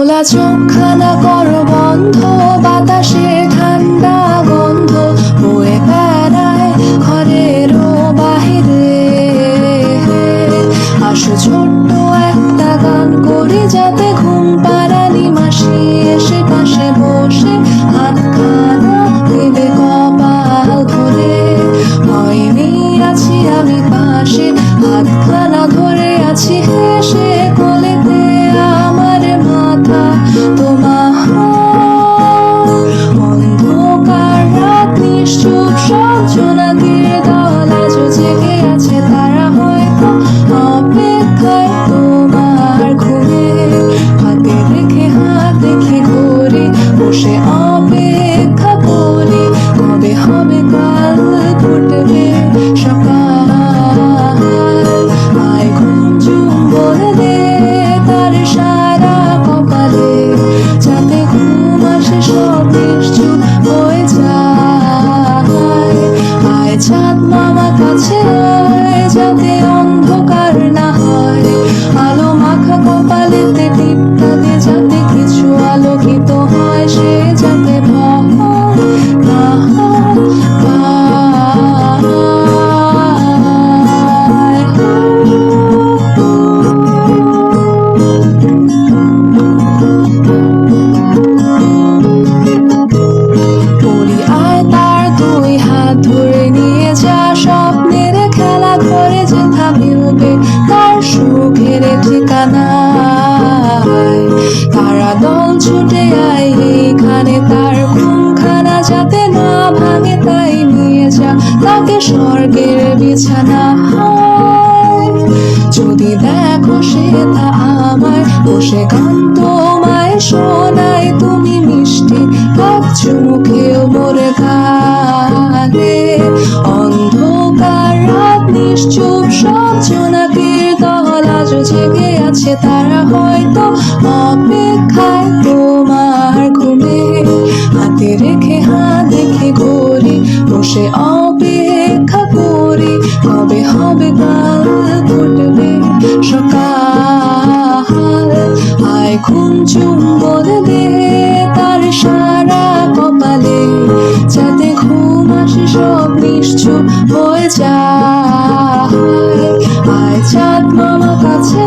খোলা চোখখানা করো বন্ধ, বাতাসে ঠান্ডা গন্ধ বয়ে বেড়ায় ঘরেরও বাহিরে। আসো ছোট্ট একটা গান করি, যাতে ঘুম পাড়ানি মাসি এসে পাশে বসে হাতখানা দেবে কপাল ধরে। হয়নি আছি আমি পাশে, হাতখানা ধরে আছি হেসে, কোলেতে আমার মাথা তোমার। অন্ধকার রাত নিশ্চুপ, সব জোনাকির দল আজও জেগে আছে, তারা হয়তো অপেক্ষায় তোমার ঘুমে। হাতে রেখে হাত দেখে ঘুরি, বসে অপেক্ষা করি, কবে হবে কাল ফুটবে সকাল। আয় ঘুম চুম্বন দে তার সারা কপালে, যাতে ঘুম আসে সব নিশ্চুপ হয়ে যায়। আয় চাঁদ মামা কাছে আয়, যাতে অন্ধকার না হয়। আলো মাখা কপালেতে টিপটা দে, যাতে কিছু আলোকিত হয়, সে যাতে ভয় না পড়ি। আয় তার দুই হাত ধরে নিয়ে যা, স্বপ্নের খেলা ঘরে যেথা মিলবে তার সুখের ঠিকানায়। তারা দল ছুটে আয় এখানে, তার ঘুমখানা যাতে না ভাঙে, তাই নিয়ে যা তাকে স্বর্গের বিছানা। যদি দেখো সে তা আমায় বসে গান তোমায় শোনায়, তুমি মিষ্টি এক চুমুকেও মোর গানে। অন্ধকার রাত নিশ্চুপ, সব জোনাকির দল আজও জেগে আছে, তারা হয়তো অপেক্ষায় তোমার ঘুমে। হাতে রেখে হাত দেখে ঘুরি, বসে অপেক্ষা করি, কবে হবে কাল ফুটবে সকাল। আয় ঘুম চুম্বন দে তার সারা কপালে, যাতে ঘুম আসে সব নিশ্চুপ হয়ে যায়। আয় চাঁদ মামা কাছে